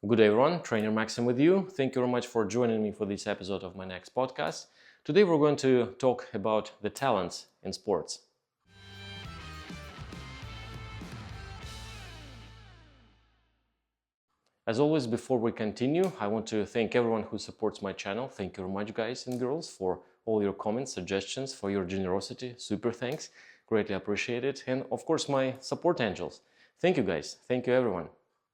Good day everyone, Trainer Maxim with you. Thank you very much for joining me for this episode of my next podcast. Today we're going to talk about the talents in sports. As always, before we continue, I want to thank everyone who supports my channel. Thank you very much, guys and girls, for all your comments, suggestions, for your generosity. Super thanks. Greatly appreciate it. And of course, my support angels. Thank you, guys. Thank you, everyone.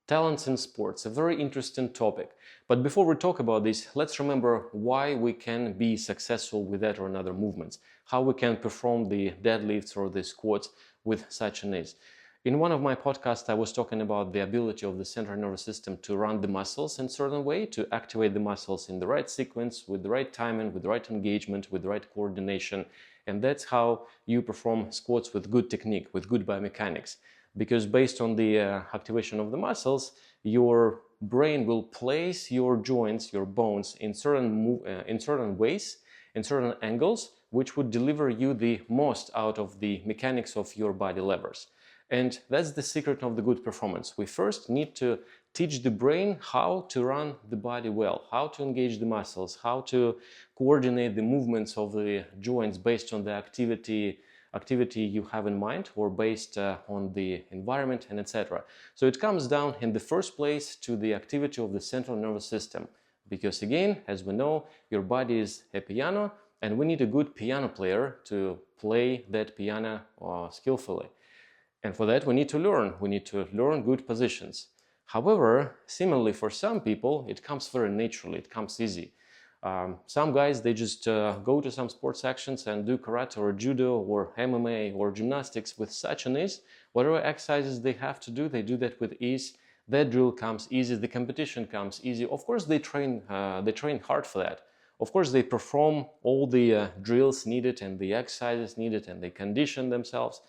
Talents in sports, a very interesting topic. But before we talk about this, let's remember why we can be successful with that or another movements, how we can perform the deadlifts or the squats with such an ease. In one of my podcasts, I was talking about the ability of the central nervous system to run the muscles in a certain way, to activate the muscles in the right sequence, with the right timing, with the right engagement, with the right coordination. And that's how you perform squats with good technique, with good biomechanics. Because based on the activation of the muscles, your brain will place your joints, your bones in certain ways, in certain angles, which would deliver you the most out of the mechanics of your body levers. And that's the secret of the good performance. We first need to teach the brain how to run the body well, how to engage the muscles, how to coordinate the movements of the joints based on the activity you have in mind or based on the environment and etc. So it comes down in the first place to the activity of the central nervous system. Because again, as we know, your body is a piano and we need a good piano player to play that piano skillfully. And for that we need to learn good positions. However, similarly for some people, it comes very naturally, it comes easy. Some guys, they just go to some sports sections and do karate or judo or MMA or gymnastics with such an ease. Whatever exercises they have to do, they do that with ease. That drill comes easy, the competition comes easy. Of course, they train hard for that. Of course, they perform all the drills needed and the exercises needed, and they condition themselves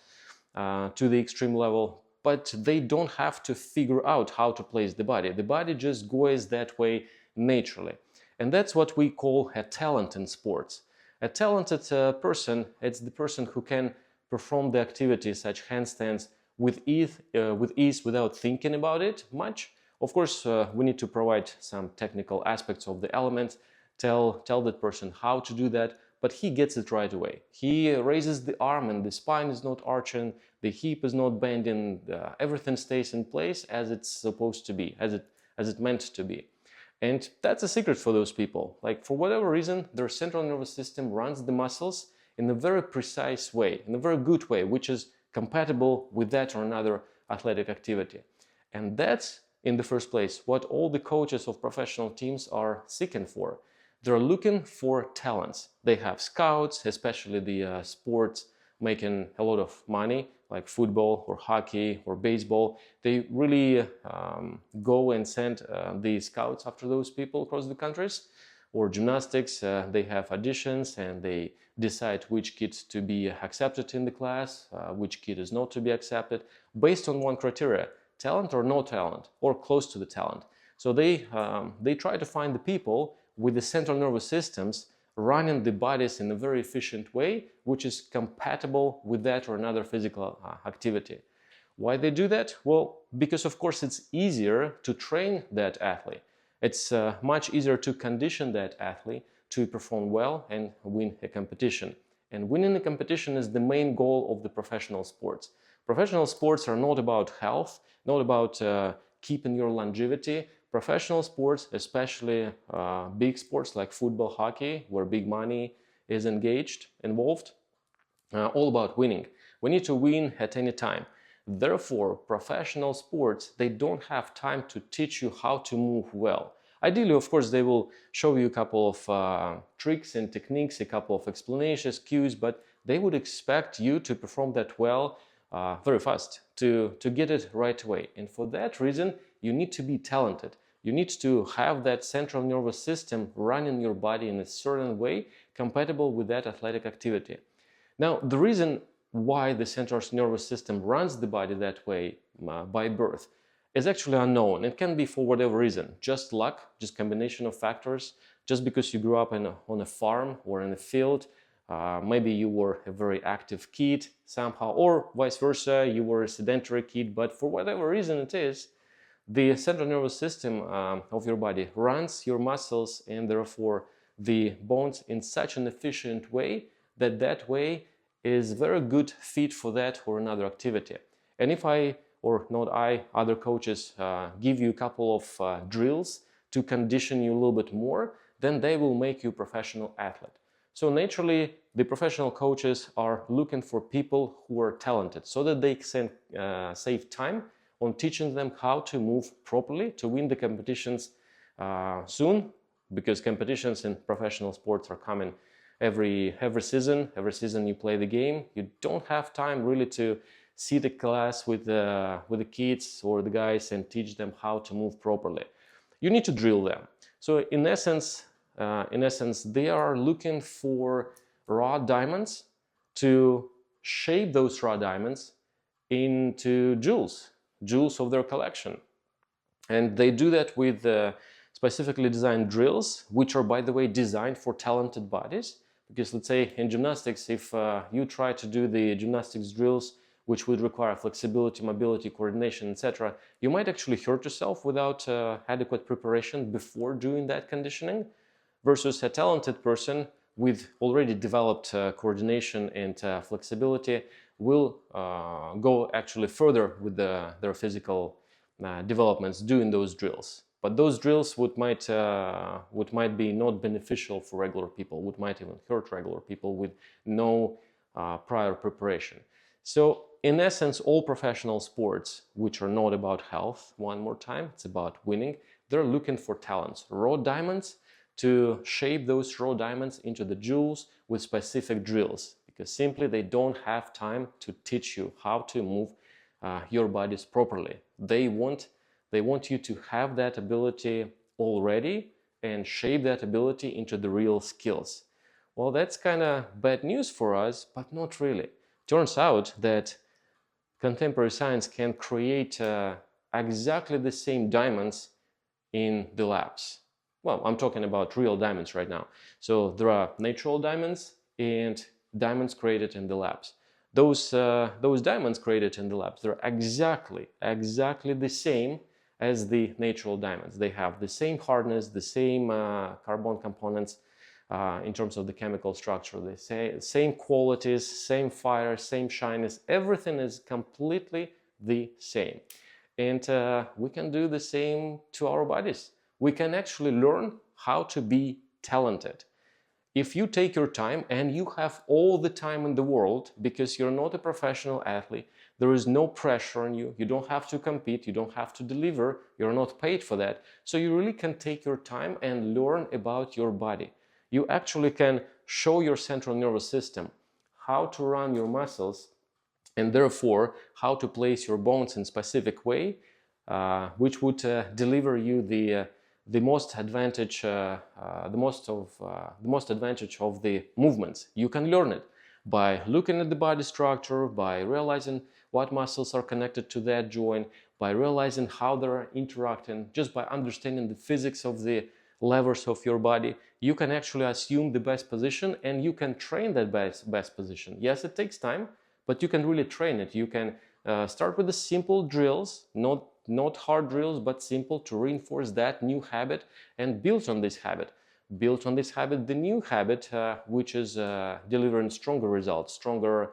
to the extreme level. But they don't have to figure out how to place the body. The body just goes that way naturally. And that's what we call a talent in sports. A talented person, it's the person who can perform the activities such handstands with ease without thinking about it much. Of course, we need to provide some technical aspects of the element, tell that person how to do that, but he gets it right away. He raises the arm and the spine is not arching, the hip is not bending, everything stays in place as it's supposed to be, as it meant to be. And that's a secret for those people. Like, for whatever reason, their central nervous system runs the muscles in a very precise way, in a very good way, which is compatible with that or another athletic activity. And that's, in the first place, what all the coaches of professional teams are seeking for. They're looking for talents. They have scouts, especially the sports making a lot of money, like football or hockey or baseball. They really go and send the scouts after those people across the countries. Or gymnastics, they have auditions and they decide which kid to be accepted in the class, which kid is not to be accepted, based on one criteria: talent or no talent, or close to the talent. So they try to find the people with the central nervous systems running the bodies in a very efficient way, which is compatible with that or another physical activity. Why they do that? Well, because of course it's easier to train that athlete. It's much easier to condition that athlete to perform well and win a competition. And winning a competition is the main goal of the professional sports. Professional sports are not about health, not about keeping your longevity. Professional sports, especially big sports like football, hockey, where big money is involved, all about winning. We need to win at any time. Therefore, professional sports, they don't have time to teach you how to move well. Ideally, of course, they will show you a couple of tricks and techniques, a couple of explanations, cues, but they would expect you to perform that well very fast, to get it right away. And for that reason, you need to be talented. You need to have that central nervous system running your body in a certain way compatible with that athletic activity. Now, the reason why the central nervous system runs the body that way by birth is actually unknown. It can be for whatever reason, just luck, just combination of factors, just because you grew up on a farm or in a field. Maybe you were a very active kid somehow, or vice versa, you were a sedentary kid, but for whatever reason it is, The central nervous system of your body runs your muscles and therefore the bones in such an efficient way that that way is very good fit for that or another activity. And if I, or not I, other coaches give you a couple of drills to condition you a little bit more, then they will make you a professional athlete. So naturally, the professional coaches are looking for people who are talented so that they can save time on teaching them how to move properly to win the competitions soon, because competitions in professional sports are coming every season. Every season you play the game. You don't have time really to sit a class with the kids or the guys and teach them how to move properly. You need to drill them. So in essence, they are looking for raw diamonds to shape those raw diamonds into jewels of their collection. And they do that with specifically designed drills, which are, by the way, designed for talented bodies. Because let's say in gymnastics, if you try to do the gymnastics drills, which would require flexibility, mobility, coordination, etc., you might actually hurt yourself without adequate preparation before doing that conditioning, versus a talented person with already developed coordination and flexibility will go actually further with their physical developments doing those drills. But those drills would might be not beneficial for regular people, would might even hurt regular people with no prior preparation. So in essence, all professional sports, which are not about health, one more time, it's about winning, they're looking for talents, raw diamonds, to shape those raw diamonds into the jewels with specific drills, because simply they don't have time to teach you how to move your bodies properly. They want you to have that ability already and shape that ability into the real skills. Well, that's kind of bad news for us, but not really. Turns out that contemporary science can create exactly the same diamonds in the labs. Well, I'm talking about real diamonds right now. So there are natural diamonds and diamonds created in the labs. Those diamonds created in the labs, they're exactly the same as the natural diamonds. They have the same hardness, the same carbon components in terms of the chemical structure, the same qualities, same fire, same shyness. Everything is completely the same. And we can do the same to our bodies. We can actually learn how to be talented. If you take your time, and you have all the time in the world, because you're not a professional athlete, there is no pressure on you, you don't have to compete, you don't have to deliver, you're not paid for that. So you really can take your time and learn about your body. You actually can show your central nervous system how to run your muscles, and therefore how to place your bones in a specific way, which would deliver you the most advantage of the movements. You can learn it by looking at the body structure, by realizing what muscles are connected to that joint, by realizing how they're interacting, just by understanding the physics of the levers of your body. You can actually assume the best position, and you can train that best position. Yes, it takes time, but you can really train it. You can start with the simple drills, not hard drills, but simple, to reinforce that new habit and build on this habit. Build on this habit the new habit, which is delivering stronger results, stronger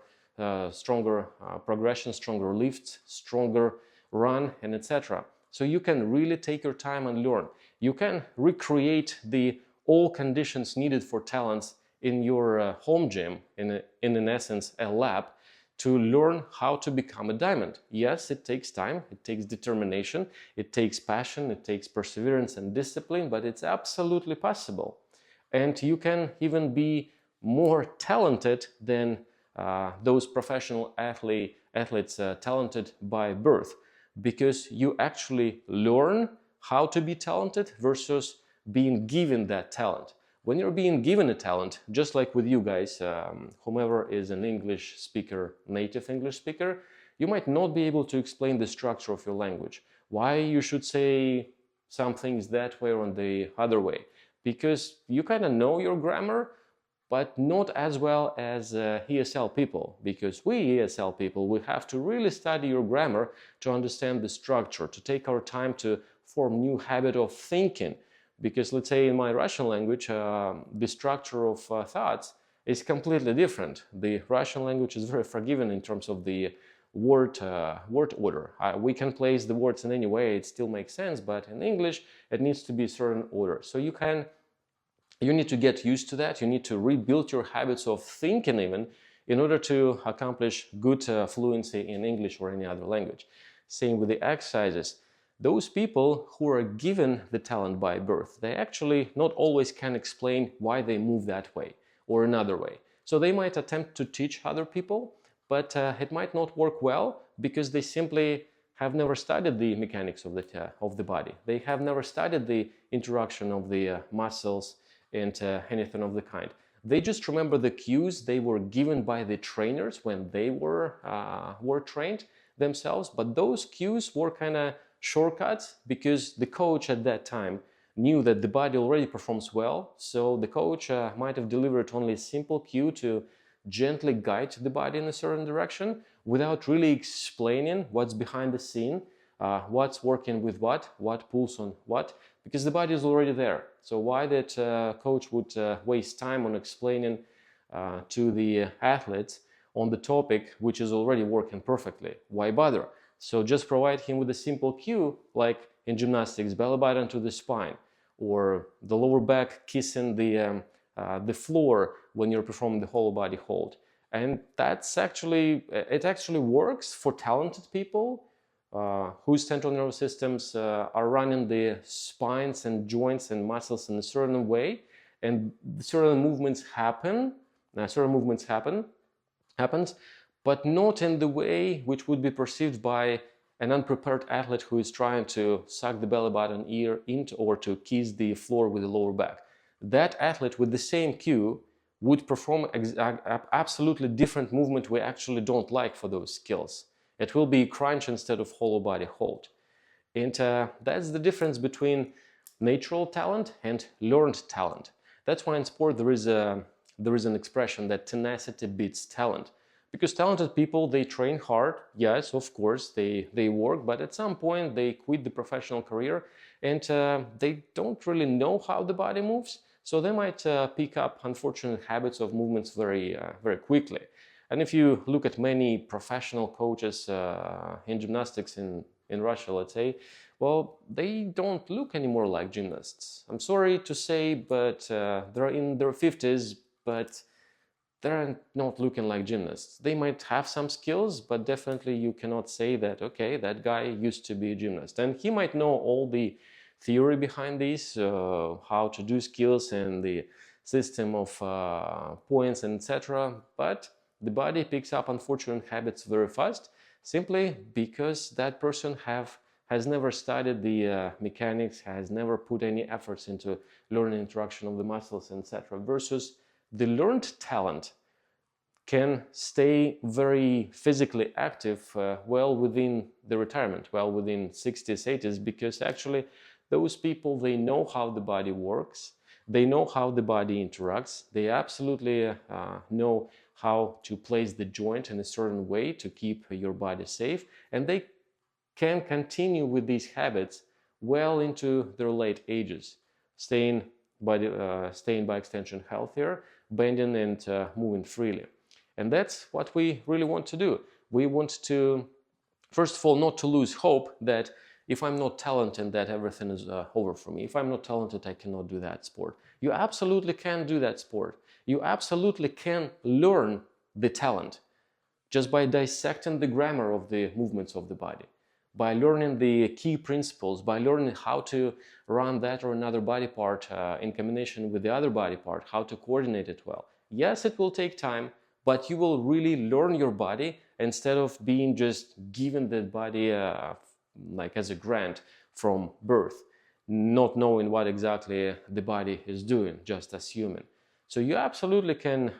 progression, stronger lifts, stronger run, and etc. So you can really take your time and learn. You can recreate all conditions needed for talents in your home gym, in essence a lab, to learn how to become a diamond. Yes, it takes time, it takes determination, it takes passion, it takes perseverance and discipline, but it's absolutely possible. And you can even be more talented than those professional athletes talented by birth, because you actually learn how to be talented versus being given that talent. When you're being given a talent, just like with you guys, whomever is an English speaker, native English speaker, you might not be able to explain the structure of your language. Why you should say some things that way or the other way. Because you kind of know your grammar, but not as well as ESL people, because we ESL people, we have to really study your grammar to understand the structure, to take our time to form new habit of thinking. Because let's say in my Russian language, the structure of thoughts is completely different. The Russian language is very forgiving in terms of the word order. We can place the words in any way, it still makes sense, but in English, it needs to be a certain order. So you need to get used to that. You need to rebuild your habits of thinking even in order to accomplish good fluency in English or any other language. Same with the exercises. Those people who are given the talent by birth, they actually not always can explain why they move that way or another way. So they might attempt to teach other people, but it might not work well because they simply have never studied the mechanics of the body. They have never studied the interaction of the muscles and anything of the kind. They just remember the cues they were given by the trainers when they were trained themselves, but those cues were kind of shortcuts because the coach at that time knew that the body already performs well, so the coach might have delivered only a simple cue to gently guide the body in a certain direction without really explaining what's behind the scene, what's working with what pulls on what, because the body is already there. So why that coach would waste time on explaining to the athletes on the topic which is already working perfectly? Why bother? So just provide him with a simple cue, like in gymnastics, belly button to the spine, or the lower back kissing the floor when you're performing the whole body hold. And it actually works for talented people whose central nervous systems are running the spines and joints and muscles in a certain way, and certain movements happens, but not in the way which would be perceived by an unprepared athlete who is trying to suck the belly button ear into or to kiss the floor with the lower back. That athlete with the same cue would perform absolutely different movement we actually don't like for those skills. It will be crunch instead of whole body hold. And that's the difference between natural talent and learned talent. That's why in sport there is an expression that tenacity beats talent. Because talented people, they train hard, yes, of course, they work, but at some point they quit the professional career and they don't really know how the body moves, so they might pick up unfortunate habits of movements very quickly. And if you look at many professional coaches in gymnastics in Russia, let's say, well, they don't look anymore like gymnasts. I'm sorry to say, but they're in their 50s, but they're not looking like gymnasts. They might have some skills, but definitely you cannot say that, okay, that guy used to be a gymnast. And he might know all the theory behind this, how to do skills and the system of points, etc. But the body picks up unfortunate habits very fast, simply because that person has never studied the mechanics, has never put any efforts into learning interaction of the muscles, etc. Versus the learned talent can stay very physically active well within the retirement, well within 60s, 80s, because actually those people, they know how the body works, they know how the body interacts, they absolutely know how to place the joint in a certain way to keep your body safe, and they can continue with these habits well into their late ages, staying by extension healthier, bending and moving freely. And that's what we really want to do. We want to, first of all, not to lose hope that if I'm not talented, that everything is over for me. If I'm not talented, I cannot do that sport. You absolutely can do that sport. You absolutely can learn the talent just by dissecting the grammar of the movements of the body, by learning the key principles, by learning how to run that or another body part in combination with the other body part, how to coordinate it well. Yes, it will take time, but you will really learn your body instead of being just given the body like as a grant from birth, not knowing what exactly the body is doing, just assuming. So you absolutely can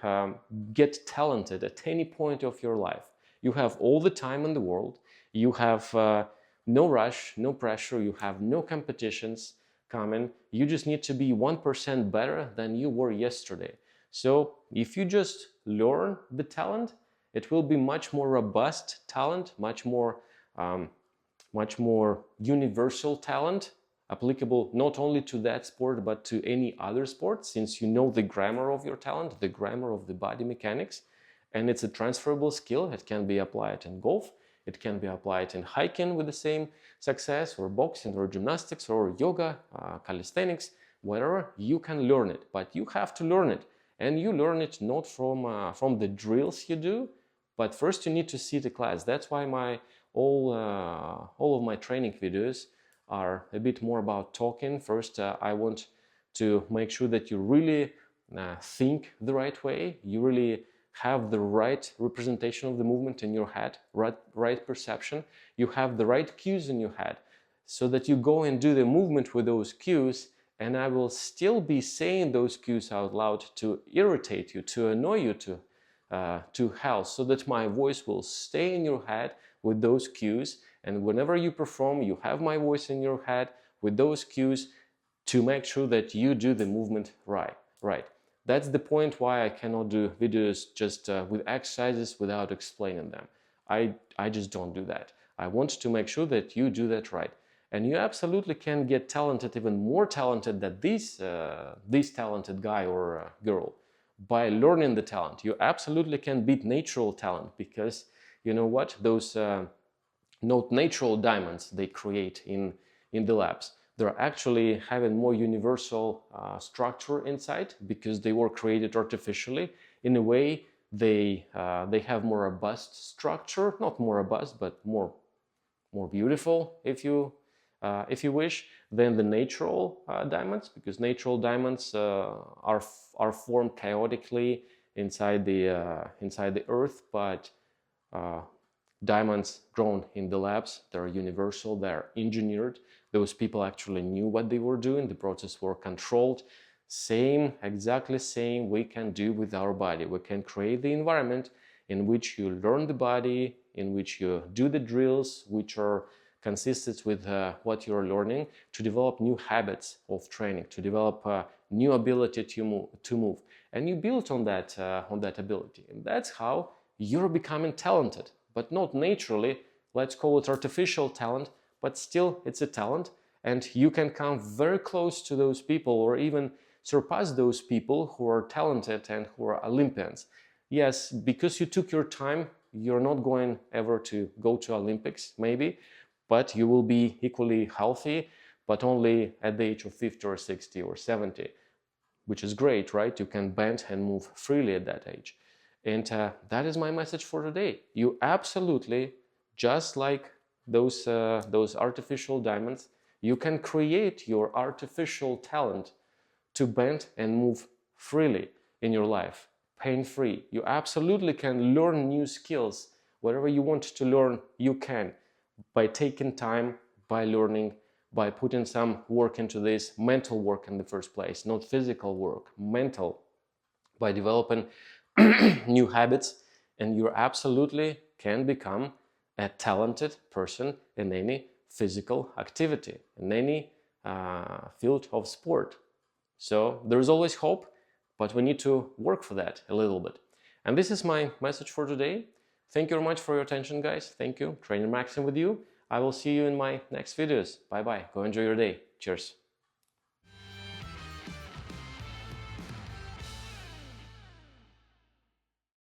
get talented at any point of your life. You have all the time in the world. You have no rush, no pressure. You have no competitions coming. You just need to be 1% better than you were yesterday. So if you just learn the talent, it will be much more robust talent, much more universal talent, applicable not only to that sport but to any other sport, since you know the grammar of your talent, the grammar of the body mechanics, and it's a transferable skill. It can be applied in golf, it can be applied in hiking with the same success, or boxing, or gymnastics, or yoga, calisthenics, whatever. You can learn it, but you have to learn it, and you learn it not from the drills you do, but first you need to see the class. That's why all of my training videos are a bit more about talking. First, I want to make sure that you really think the right way, you really have the right representation of the movement in your head, right perception, you have the right cues in your head, so that you go and do the movement with those cues, and I will still be saying those cues out loud to irritate you, to annoy you to hell, so that my voice will stay in your head with those cues, and whenever you perform, you have my voice in your head with those cues to make sure that you do the movement right. That's the point why I cannot do videos just with exercises without explaining them. I just don't do that. I want to make sure that you do that right. And you absolutely can get talented, even more talented than this talented guy or girl, by learning the talent. You absolutely can beat natural talent, because you know what? Those not natural diamonds they create in the labs, they're actually having more universal structure inside, because they were created artificially. In a way, they have more robust structure, not more robust, but more beautiful, if you wish, than the natural diamonds, because natural diamonds are formed chaotically inside the earth, but diamonds grown in the labs, they're universal, they're engineered. Those people actually knew what they were doing, the process were controlled. Exactly same we can do with our body. We can create the environment in which you learn the body, in which you do the drills, which are consistent with what you're learning, to develop new habits of training, to develop a new ability to move. And you build on that ability. And that's how you're becoming talented, but not naturally. Let's call it artificial talent, but still it's a talent. And you can come very close to those people, or even surpass those people who are talented and who are Olympians. Yes, because you took your time, you're not going ever to go to Olympics, maybe, but you will be equally healthy, but only at the age of 50 or 60 or 70, which is great, right? You can bend and move freely at that age. And that is my message for today. You absolutely, just like those artificial diamonds, you can create your artificial talent to bend and move freely in your life, pain-free. You absolutely can learn new skills. Whatever you want to learn, you can, by taking time, by learning, by putting some work into this, mental work in the first place, not physical work, mental, by developing new habits, and you absolutely can become a talented person in any physical activity, in any field of sport. So there's always hope, but we need to work for that a little bit. And this is my message for today. Thank you very much for your attention, guys. Thank you. Trainer Maxim with you. I will see you in my next videos. Bye-bye. Go enjoy your day. Cheers.